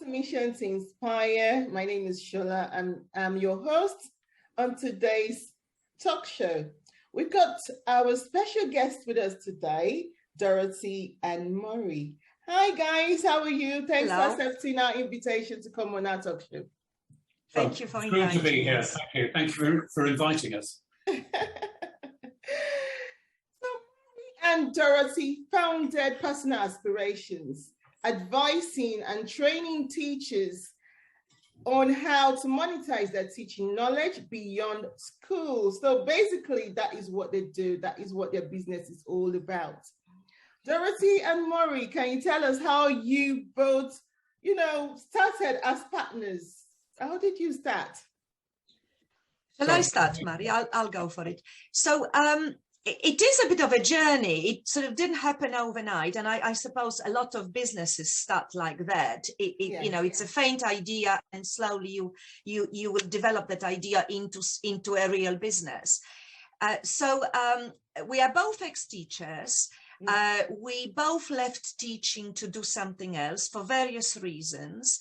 to Mission to Inspire. My name is Shola and I'm your host on today's talk show. We've got our special guest with us today, Dorothy and Murray. Hi guys, how are you? Thanks for accepting our invitation to come on our talk show. Thank you for inviting us. Thrilled to be here. Thank you. Thank you for inviting us. And Dorothy founded Personal Aspirations, advising and training teachers on how to monetize their teaching knowledge beyond school. So basically, that is what they do. That is what their business is all about. Dorothy and Murray, can you tell us how you both, started as partners? How did you start? Shall I start, Murray? I'll go for it. So, it is a bit of a journey. It sort of didn't happen overnight, and I suppose a lot of businesses start like that. It's a faint idea, and slowly you will develop that idea into a real business. So we are both ex-teachers. We both left teaching to do something else for various reasons.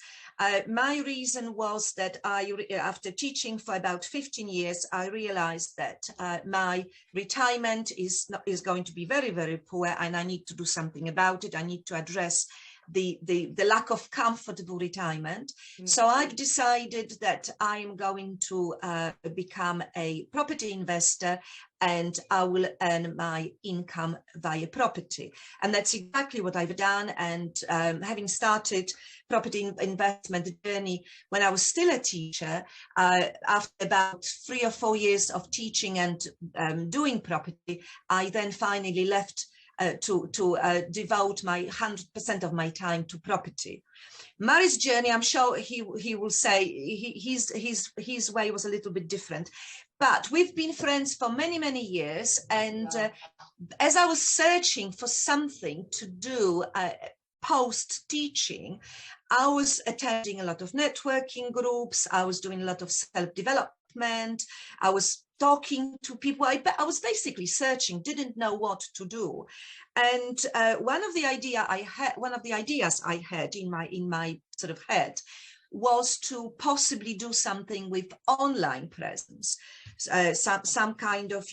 My reason was that after teaching for about 15 years, I realized that my retirement is going to be very, very poor, and I need to do something about it. I need to address the lack of comfortable retirement. So I've decided that I'm going to become a property investor, and I will earn my income via property. And that's exactly what I've done. And having started property investment journey when I was still a teacher, after about 3 or 4 years of teaching and doing property, I then finally left to devote my 100% of my time to property. Murray's journey, I'm sure he will say his way was a little bit different, but we've been friends for many, many years. And as I was searching for something to do post-teaching, I was attending a lot of networking groups. I was doing a lot of self-development. I was talking to people. I was basically searching, didn't know what to do. And one of the ideas I had in my sort of head was to possibly do something with online presence, some kind of,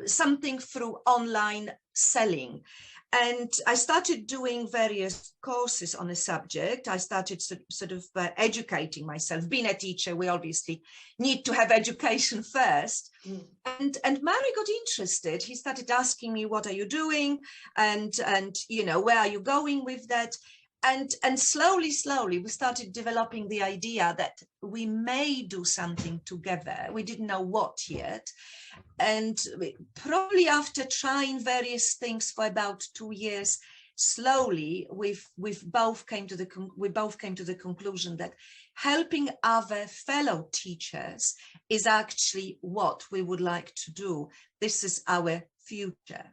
something through online selling. And I started doing various courses on the subject. I started sort of educating myself. Being a teacher, we obviously need to have education first. And Murray got interested. He started asking me, what are you doing? And where are you going with that? And slowly, we started developing the idea that we may do something together. We didn't know what yet. And probably after trying various things for about 2 years, slowly we both came to the conclusion that helping other fellow teachers is actually what we would like to do. This is our future.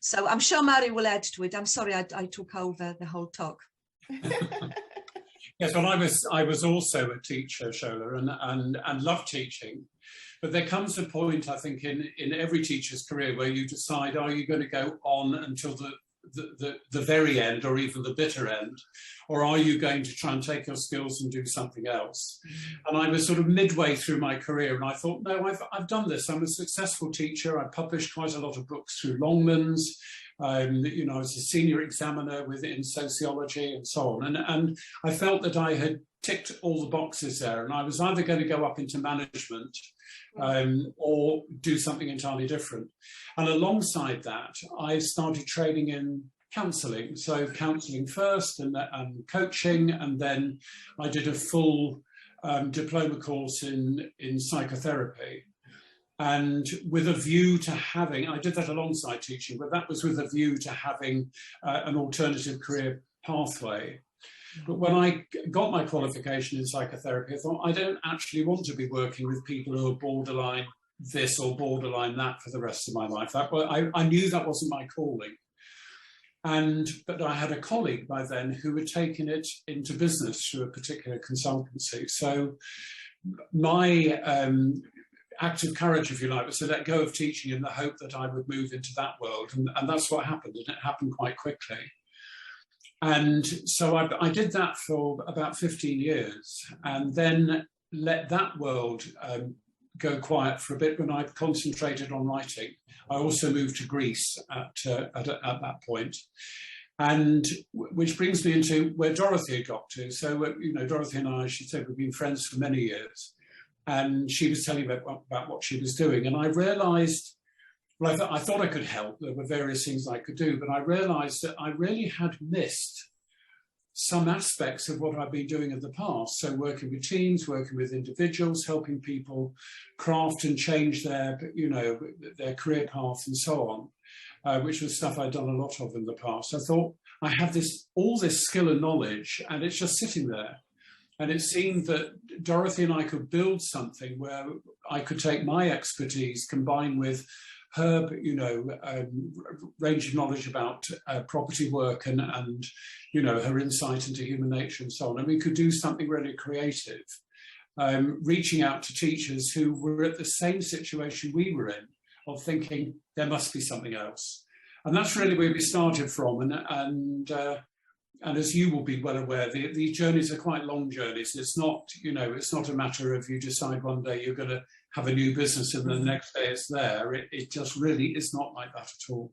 So I'm sure Murray will add to it. I'm sorry I took over the whole talk. Yes, well, I was also a teacher, Shola, and loved teaching. But there comes a point, I think, in every teacher's career where you decide, are you going to go on until the very end, or even the bitter end, or are you going to try and take your skills and do something else? And I was sort of midway through my career, and I thought, no, I've done this. I'm a successful teacher. I published quite a lot of books through Longman's. I was a senior examiner in sociology and so on. And I felt that I had ticked all the boxes there, and I was either going to go up into management or do something entirely different. And alongside that, I started training in counselling. So counselling first and coaching, and then I did a full diploma course in psychotherapy. And with a view to having, I did that alongside teaching, but that was with a view to having an alternative career pathway. But when I got my qualification in psychotherapy, I thought, I don't actually want to be working with people who are borderline this or borderline that for the rest of my life. I knew that wasn't my calling. But I had a colleague by then who had taken it into business through a particular consultancy. So my act of courage, if you like, was to let go of teaching in the hope that I would move into that world. And that's what happened, and it happened quite quickly. And so I did that for about 15 years and then let that world go quiet for a bit when I concentrated on writing. I also moved to Greece at that point. And which brings me into where Dorothy had got to. So, you know, Dorothy and I, she said, we've been friends for many years. And she was telling me about what she was doing. And I realized, well, I thought I could help. There were various things I could do, but I realized that I really had missed some aspects of what I've been doing in the past. So working with teams, working with individuals, helping people craft and change their, you know, their career path and so on, which was stuff I'd done a lot of in the past. I thought I have all this skill and knowledge, and it's just sitting there. And it seemed that Dorothy and I could build something where I could take my expertise combined with her, you know, range of knowledge about property work and, you know, her insight into human nature and so on. And we could do something really creative, reaching out to teachers who were at the same situation we were in, of thinking there must be something else. And that's really where we started from. And as you will be well aware, these journeys are quite long journeys. It's not, you know, it's not a matter of you decide one day you're going to have a new business and the next day it's there. It just really is not like that at all.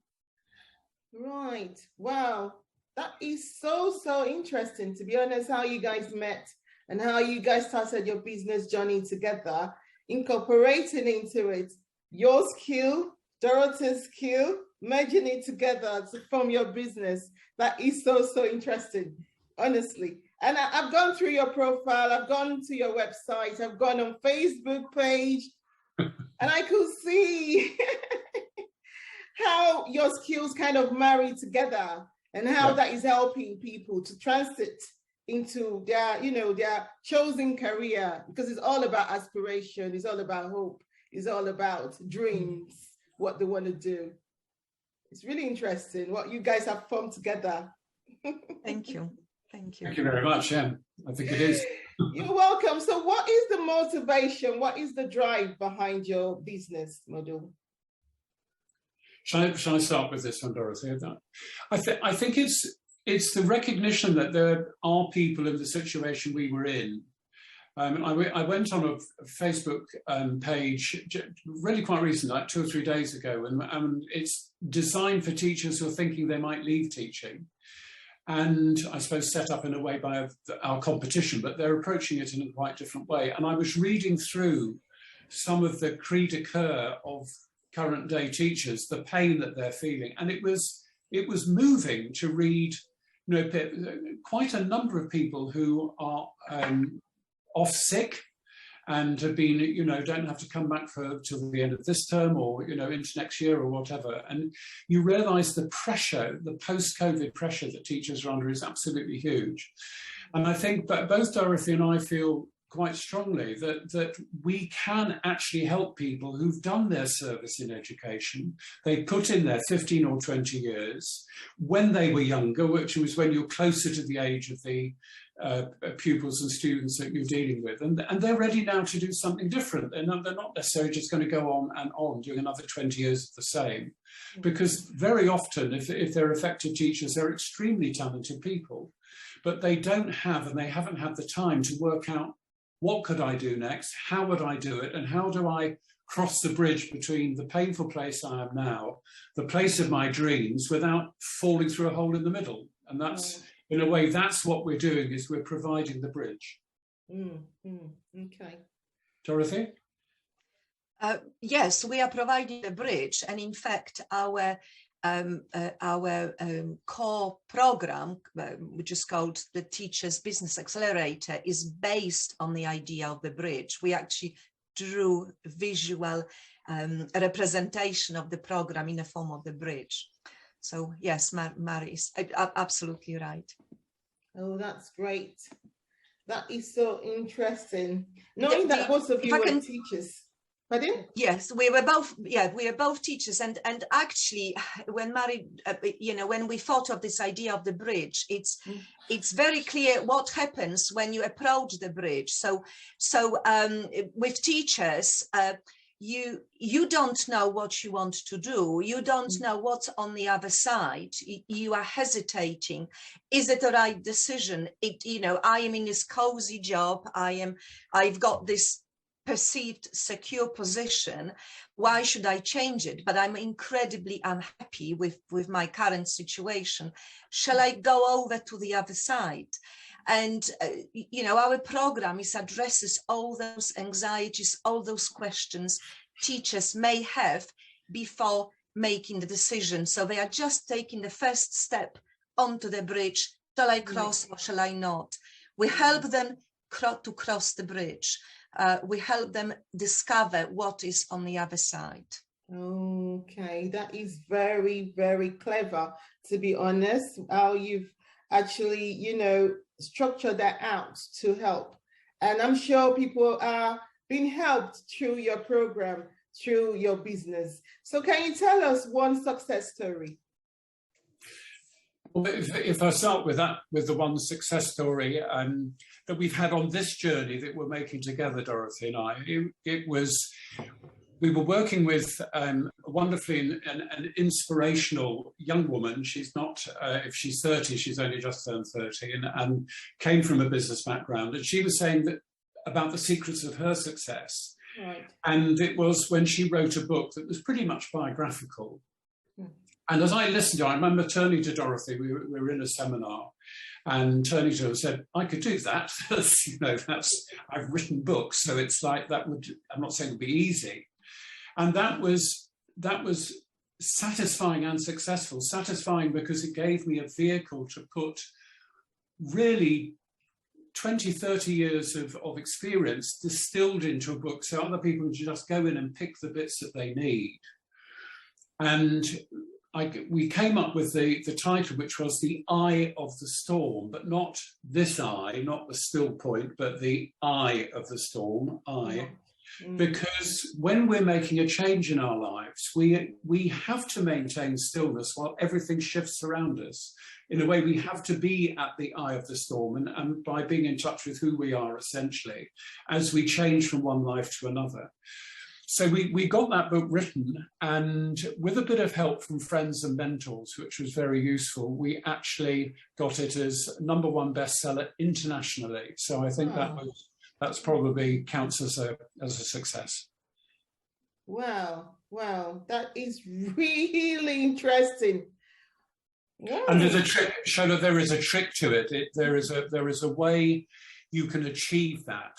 Right. Wow. That is so interesting, to be honest, how you guys met and how you guys started your business journey together, incorporating into it your skill, Dorothy's skill, merging it together to form your business. That is so interesting, honestly. And I've gone through your profile, I've gone to your website, I've gone on Facebook page, and I could see how your skills kind of marry together and how that is helping people to transit into their, you know, their chosen career, because it's all about aspiration, it's all about hope, it's all about dreams, what they want to do. It's really interesting what you guys have formed together. Thank you. Thank you. Thank you very much. Yeah, I think it is. You're welcome. So what is the motivation? What is the drive behind your business model? Shall I start with this one, Dorothy? I think it's the recognition that there are people in the situation we were in. I went on a Facebook page really quite recently, like 2 or 3 days ago, and it's designed for teachers who are thinking they might leave teaching. And I suppose set up in a way by our competition, but they're approaching it in a quite different way. And I was reading through some of the cri de coeur of current day teachers, the pain that they're feeling. And it was moving to read, you know, quite a number of people who are off sick and have been, you know, don't have to come back till the end of this term or, you know, into next year or whatever. And you realise the pressure, the post-COVID pressure that teachers are under is absolutely huge. And I think that both Dorothy and I feel quite strongly that we can actually help people who've done their service in education. They put in their 15 or 20 years when they were younger, which was when you're closer to the age of the pupils and students that you're dealing with. And they're ready now to do something different. They're not necessarily just going to go on and on doing another 20 years of the same. Because very often, if they're effective teachers, they're extremely talented people, but they don't have and they haven't had the time to work out, what could I do next? How would I do it? And how do I cross the bridge between the painful place I am now, the place of my dreams, without falling through a hole in the middle? And that's, in a way, that's what we're doing, is we're providing the bridge. Okay. Dorothy? Yes, we are providing the bridge. And in fact, our core program, which is called the Teachers Business Accelerator, is based on the idea of the bridge. We actually drew visual representation of the program in the form of the bridge. So yes, Mary is absolutely right. Oh, that's great. That is so interesting. Knowing that both of you were teachers. Pardon? Yes, we were both teachers, and actually, when Mary, you know, when we thought of this idea of the bridge, it's very clear what happens when you approach the bridge. So with teachers, you don't know what you want to do. You don't know what's on the other side. You are hesitating. Is it the right decision? I am in this cozy job. I've got this perceived secure position. Why should I change it? But I'm incredibly unhappy with my current situation. Shall I go over to the other side? And, our program addresses all those anxieties, all those questions teachers may have before making the decision. So they are just taking the first step onto the bridge. Shall I cross or shall I not? We help them to cross the bridge. We help them discover what is on the other side. Okay, that is very, very clever, to be honest. How you've actually, structured that out to help. And I'm sure people are being helped through your program, through your business. So can you tell us one success story? Well, if I start with the one success story that we've had on this journey that we're making together, Dorothy and I, we were working with a wonderfully an inspirational young woman. She's not, if she's 30, she's only just turned 30 and came from a business background. And she was saying that about the secrets of her success. Right. And it was when she wrote a book that was pretty much biographical. And as I listened to her, I remember turning to Dorothy, we were in a seminar, and turning to her and said, I could do that. I've written books, so it's like I'm not saying it would be easy. And that was satisfying and successful. Satisfying because it gave me a vehicle to put really 20, 30 years of experience distilled into a book so other people can just go in and pick the bits that they need. And we came up with the title, which was The Eye of the Storm, but not this eye, not the still point, but the eye of the storm, eye. Because when we're making a change in our lives, we have to maintain stillness while everything shifts around us. In a way, we have to be at the eye of the storm and by being in touch with who we are, essentially, as we change from one life to another. So we got that book written, and with a bit of help from friends and mentors, which was very useful, we actually got it as #1 bestseller internationally. So I think that's probably counts as a success. Wow, that is really interesting. Wow. And there's a trick, Shola, there is a trick to it. There is a way you can achieve that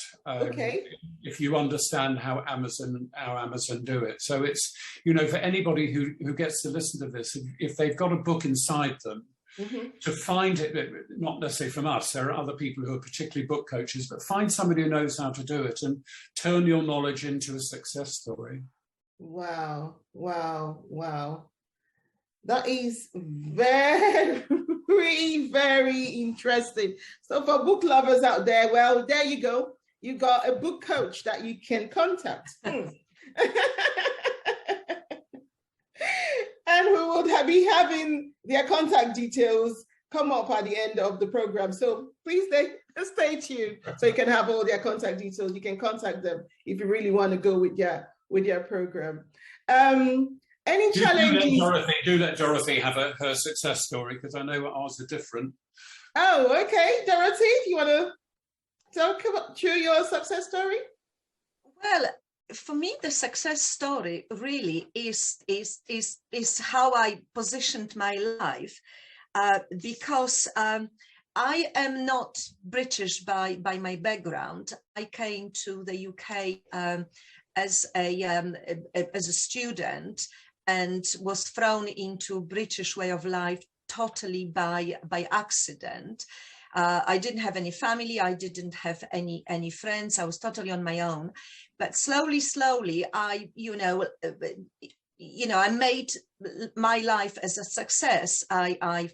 if you understand how Amazon do it. So it's, for anybody who gets to listen to this, if they've got a book inside them, to find it, not necessarily from us, there are other people who are particularly book coaches, but find somebody who knows how to do it and turn your knowledge into a success story. Wow. That is very, very interesting. So for book lovers out there, well, there you go. You got a book coach that you can contact. And we will be having their contact details come up at the end of the program. So please stay tuned so you can have all their contact details. You can contact them if you really want to go with their program. Any challenges? Do let Dorothy have her success story, because I know ours are different. Oh, okay. Dorothy, if you want to talk about your success story? Well, for me, the success story really is how I positioned my life, because I am not British by my background. I came to the UK as a student and was thrown into British way of life totally by accident. I didn't have any family. I didn't have any friends. I was totally on my own. But slowly, I made my life as a success. I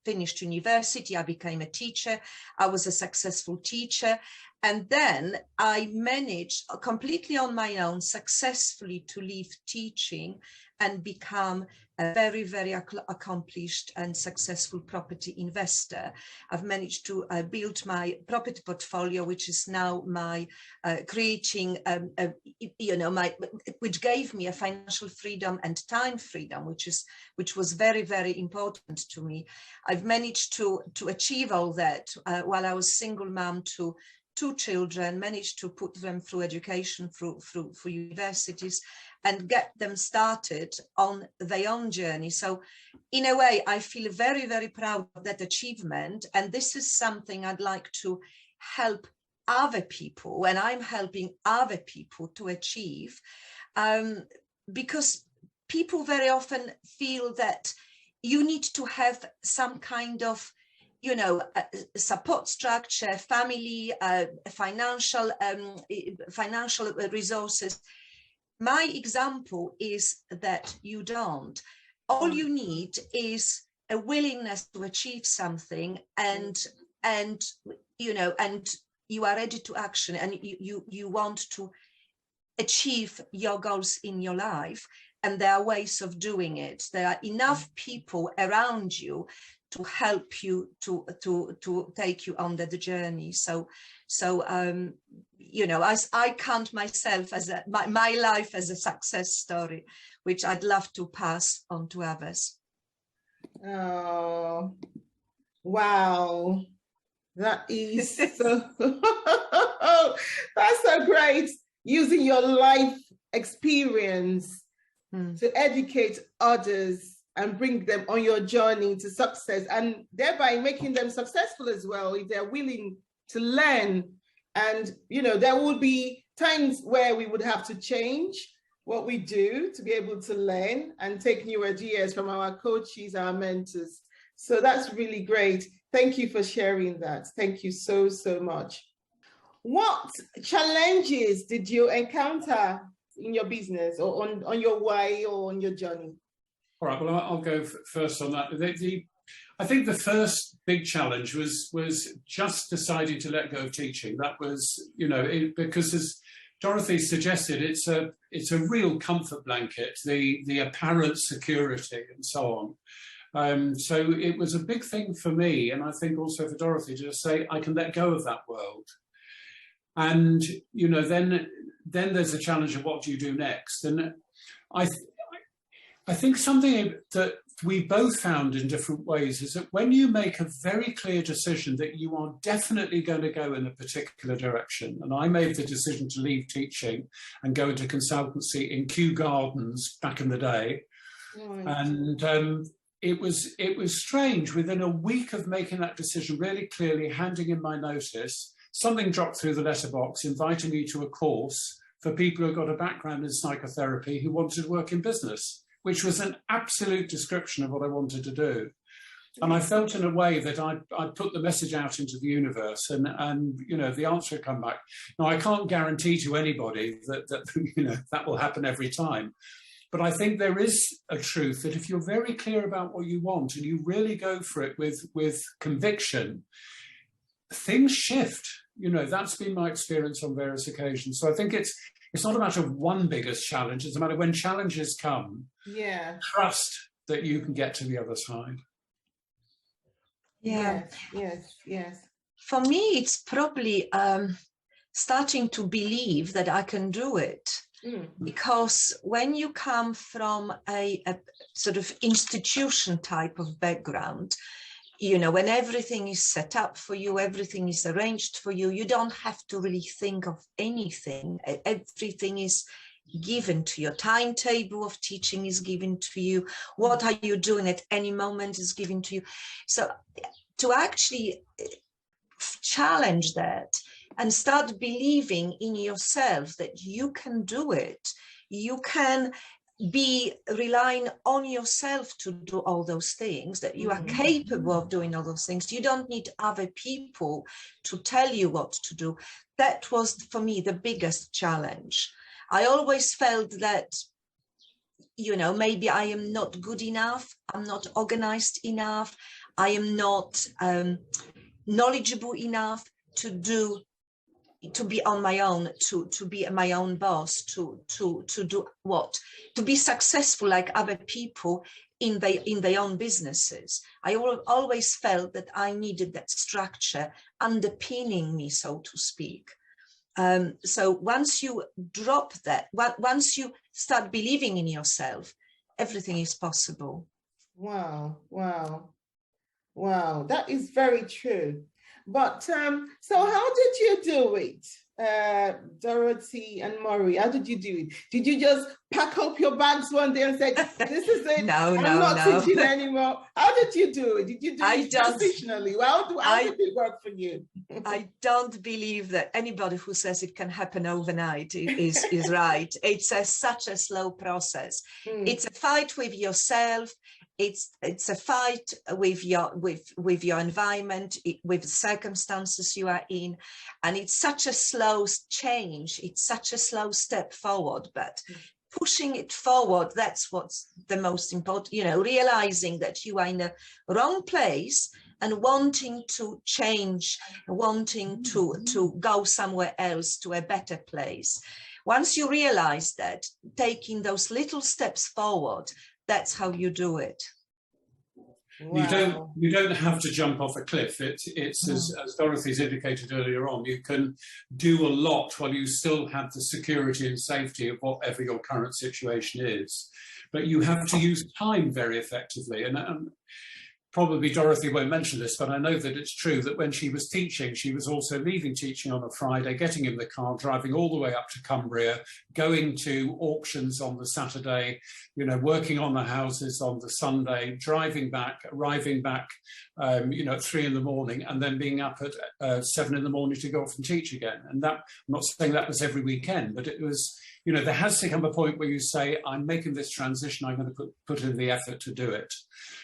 finished university. I became a teacher. I was a successful teacher. And then I managed completely on my own successfully to leave teaching and become a very, very accomplished and successful property investor. I've managed to build my property portfolio, which is now my creating, which gave me a financial freedom and time freedom, which was very, very important to me. I've managed to achieve all that while I was single mom to 2 children, managed to put them through education, through universities, and get them started on their own journey. So in a way, I feel very, very proud of that achievement. And this is something I'd like to help other people, and I'm helping other people to achieve, because people very often feel that you need to have some kind of support structure, family, financial resources. My example is that you don't. All you need is a willingness to achieve something, and you are ready to action, and you want to achieve your goals in your life, and there are ways of doing it. There are enough people around you to help you to take you on that journey. So I count myself as my life as a success story, which I'd love to pass on to others. Oh, wow. That is so, that's so great. Using your life experience to educate others and bring them on your journey to success, and thereby making them successful as well if they're willing to learn. And there will be times where we would have to change what we do to be able to learn and take new ideas from our coaches, our mentors. So that's really great. Thank you for sharing that. Thank you so, so much. What challenges did you encounter in your business, or on your way, or on your journey? All right, well, I'll go first on that. I think the first big challenge was just deciding to let go of teaching. That was, because as Dorothy suggested, it's a real comfort blanket, the apparent security and so on. So it was a big thing for me, and I think also for Dorothy, to just say, I can let go of that world. And, then there's a challenge of what do you do next? And I think something that we both found in different ways is that when you make a very clear decision that you are definitely going to go in a particular direction, and I made the decision to leave teaching and go into consultancy in Kew Gardens back in the day, and it was strange. Within a week of making that decision, really clearly handing in my notice, something dropped through the letterbox inviting me to a course for people who got a background in psychotherapy who wanted to work in business, which was an absolute description of what I wanted to do. And I felt in a way that I'd put the message out into the universe, and the answer had come back. Now, I can't guarantee to anybody that will happen every time. But I think there is a truth that if you're very clear about what you want and you really go for it with conviction, things shift. That's been my experience on various occasions. So I think it's not a matter of one biggest challenge. It's a matter of when challenges come, trust that you can get to the other side. Yeah. Yes. For me, it's probably starting to believe that I can do it. Because when you come from a sort of institution type of background, when everything is set up for you, everything is arranged for you, you don't have to really think of anything. Everything is given to you. Timetable of teaching is given to you. What are you doing at any moment is given to you. So to actually challenge that and start believing in yourself that you can do it, you can be relying on yourself to do all those things, that you are capable of doing all those things. You don't need other people to tell you what to do. That was, for me, the biggest challenge. I always felt that, maybe I am not good enough, I'm not organized enough, I am not knowledgeable enough to do to be on my own, to be my own boss, to do what? To be successful like other people in their own businesses. I always felt that I needed that structure underpinning me, so to speak. So once you drop that, once you start believing in yourself, everything is possible. Wow, wow, wow. That is very true. But so how did you do it, Dorothy and Maury? How did you do it? Did you just pack up your bags one day and say, this is it, No, I'm not teaching anymore? How did you do it? Did you do it transitionally? How did it work for you? I don't believe that anybody who says it can happen overnight is right. It's such a slow process. It's a fight with yourself. It's a fight with your environment, with the circumstances you are in, and it's such a slow change. It's such a slow step forward, but pushing it forward, that's what's the most important. You know, realizing that you are in the wrong place and wanting to change, wanting to go somewhere else, to a better place. Once you realize that, taking those little steps forward, that's how you do it. Wow. You don't have to jump off a cliff. It's as Dorothy's indicated earlier on, you can do a lot while you still have the security and safety of whatever your current situation is. But you have to use time very effectively. And probably Dorothy won't mention this, but I know that it's true that when she was teaching, she was also leaving teaching on a Friday, getting in the car, driving all the way up to Cumbria, going to auctions on the Saturday, you know, working on the houses on the Sunday, driving back, arriving back, you know, at 3 in the morning, and then being up at 7 in the morning to go off and teach again. And that, I'm not saying that was every weekend, but it was, you know, there has to come a point where you say, I'm making this transition, I'm going to put in the effort to do it.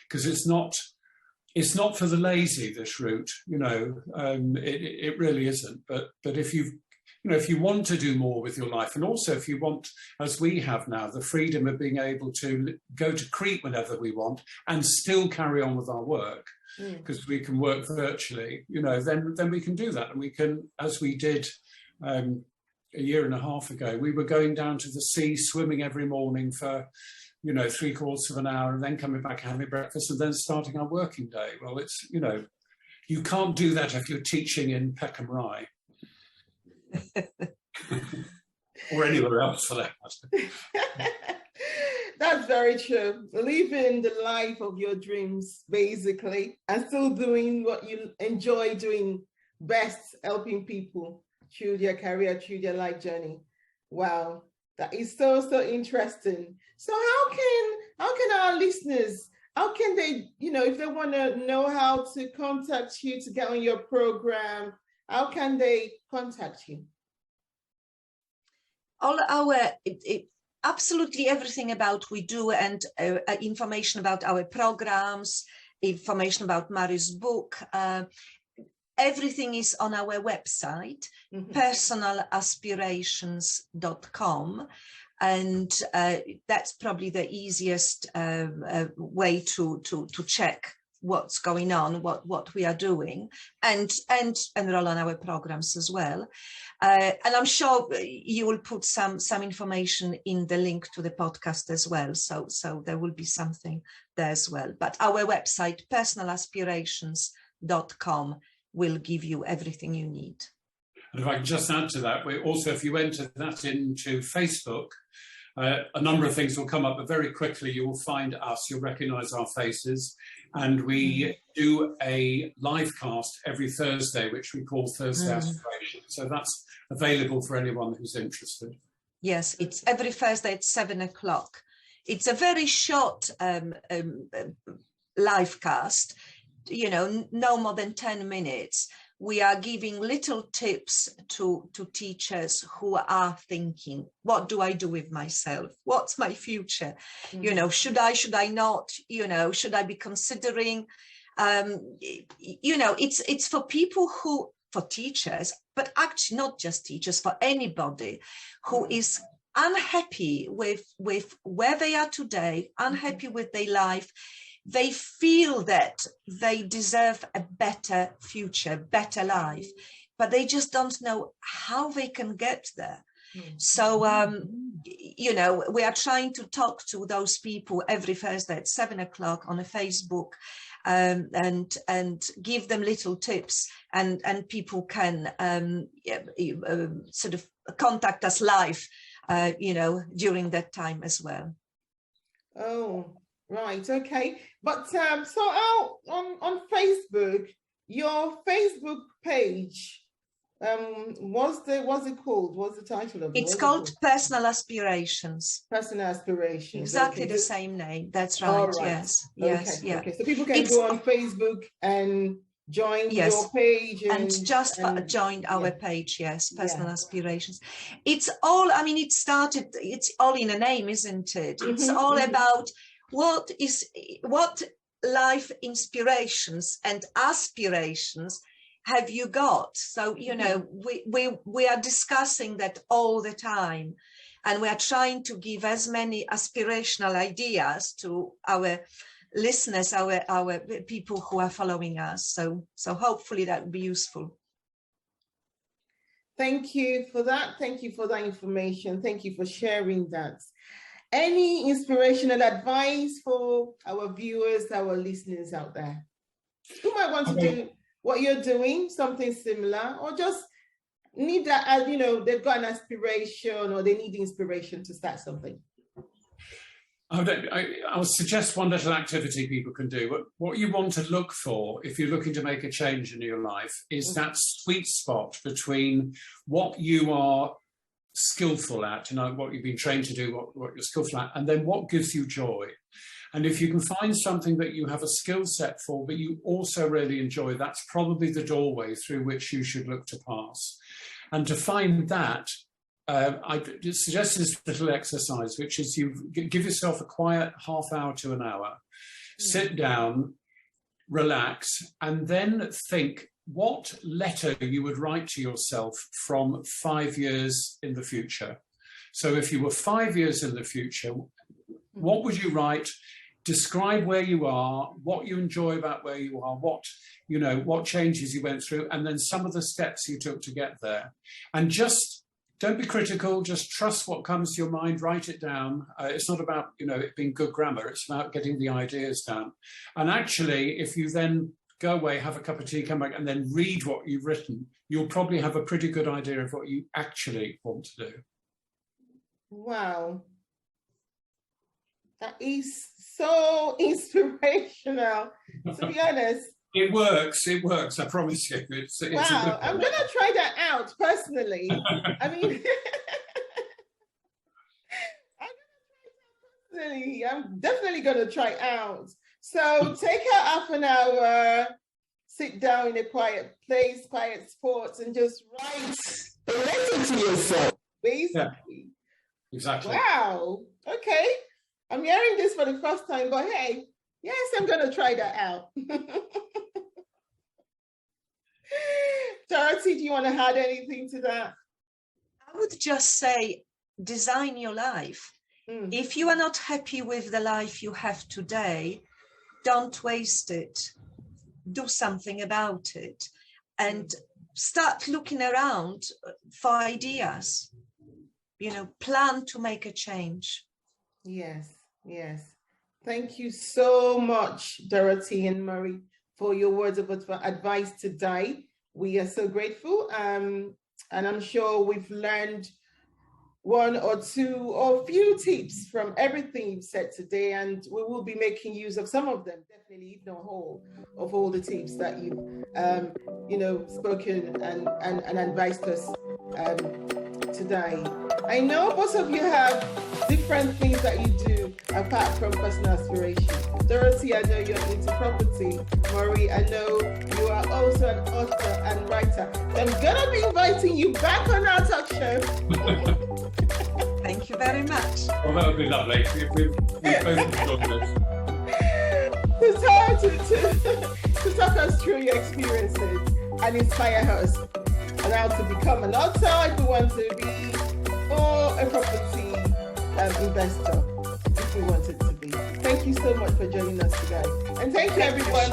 Because it's not for the lazy, this route, you know, it really isn't. But if if you want to do more with your life, and also if you want, as we have now, the freedom of being able to go to Crete whenever we want and still carry on with our work, because we can work virtually, you know, then we can do that. And we can, as we did a year and a half ago, we were going down to the sea, swimming every morning for, you know, 3/4 of an hour, and then coming back, having breakfast, and then starting our working day. Well, it's, you know, you can't do that if you're teaching in Peckham Rye. Or anywhere else for that matter. That's very true. Living the life of your dreams, basically, and still doing what you enjoy doing best, helping people through their career, through their life journey. Wow, that is so interesting. So how can our listeners, how can they, you know, if they want to know how to contact you to get on your program, how can they contact you? All our, absolutely everything about we do, and information about our programs, information about Mary's book, everything is on our website, personalaspirations.com. And that's probably the easiest way to check what's going on, what we are doing, and enroll on our programs as well. And I'm sure you will put some information in the link to the podcast as well. So there will be something there as well. But our website, personalaspirations.com, will give you everything you need. And if I can just add to that, we also, if you enter that into Facebook, a number of things will come up, but very quickly you will find us, you'll recognise our faces, and we do a live cast every Thursday, which we call Thursday Aspirations. So that's available for anyone who's interested. Yes, it's every Thursday at 7 o'clock. It's a very short live cast, you know, no more than 10 minutes. We are giving little tips to teachers who are thinking, what do I do with myself? What's my future? You know, should I not, you know, should I be considering, you know, it's for people who, for teachers, but actually not just teachers, for anybody who is unhappy with where they are today, unhappy with their life. They feel that they deserve a better future, better life. but they just don't know how they can get there. So, you know, we are trying to talk to those people every Thursday at 7 o'clock on a Facebook, and give them little tips, and people can sort of contact us live, you know, during that time as well. Oh, right, okay. But so out on Facebook, your Facebook page, what's it called? What's the title of it? It's called Personal Aspirations. Personal Aspirations. Exactly, okay. the same name. That's right. All right. Yes. Okay. Yes. Yeah. Okay. So people can go on Facebook and join your page and just join our page. Yes, Personal Aspirations. It's all. I mean, it's all in a name, isn't it? It's all about what life inspirations and aspirations have you got. So, you know, we are discussing that all the time, and we are trying to give as many aspirational ideas to our listeners, our people who are following us. So hopefully that will be useful. Thank you for that. Thank you for that information. Thank you for sharing that. Any inspirational advice for our viewers, our listeners out there who might want to do what you're doing, something similar, or just need that, as you know, they've got an aspiration or they need inspiration to start something? I'll suggest one little activity people can do. What you want to look for if you're looking to make a change in your life is that sweet spot between what you are skillful at, you know, what you've been trained to do, what you're skillful at, and then what gives you joy. And if you can find something that you have a skill set for, but you also really enjoy, that's probably the doorway through which you should look to pass. And to find that, I suggest this little exercise, which is you give yourself a quiet half hour to an hour, sit down, relax, and then think what letter you would write to yourself from 5 years in the future. So if you were 5 years in the future, what would you write? Describe where you are, what you enjoy about where you are, what changes you went through, and then some of the steps you took to get there. And just don't be critical, just trust what comes to your mind, write it down. It's not about, it being good grammar, it's about getting the ideas down. And actually, if you then go away, have a cup of tea, come back, and then read what you've written, you'll probably have a pretty good idea of what you actually want to do. Wow. That is so inspirational, to be honest. It works, I promise you. Wow, I'm going to try that out personally. I mean, I'm definitely going to try out. So take out half an hour, sit down in a quiet place, quiet spots, and just write a letter to yourself, basically. Yeah, exactly. Wow, okay. I'm hearing this for the first time, but hey, yes, I'm going to try that out. Dorothy, do you want to add anything to that? I would just say, design your life. If you are not happy with the life you have today, don't waste it. Do something about it and start looking around for ideas. Plan to make a change. Yes, yes. Thank you so much, Dorothy and Murray, for your words of advice today. We are so grateful, and I'm sure we've learned one or two or few tips from everything you've said today, and we will be making use of some of them, definitely, if not whole, of all the tips that you've spoken and advised us today. I know both of you have different things that you do apart from personal aspirations. Dorothy, I know you're into property. Maury, I know you are also an author and writer. So I'm gonna be inviting you back on our talk show. Thank you very much. Well, that would be lovely. We've both enjoyed this. To talk us through your experiences and inspire us on how to become an author if we want to be, or a property investor if we wanted to be. Thank you so much for joining us today. And thank you, everyone.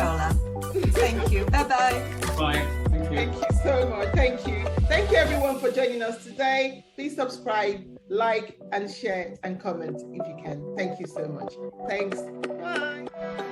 Thank you. Bye-bye. Bye. Thank you. Thank you so much. Thank you. Thank you everyone for joining us today. Please subscribe, like, and share and comment if you can. Thank you so much. Thanks. Bye.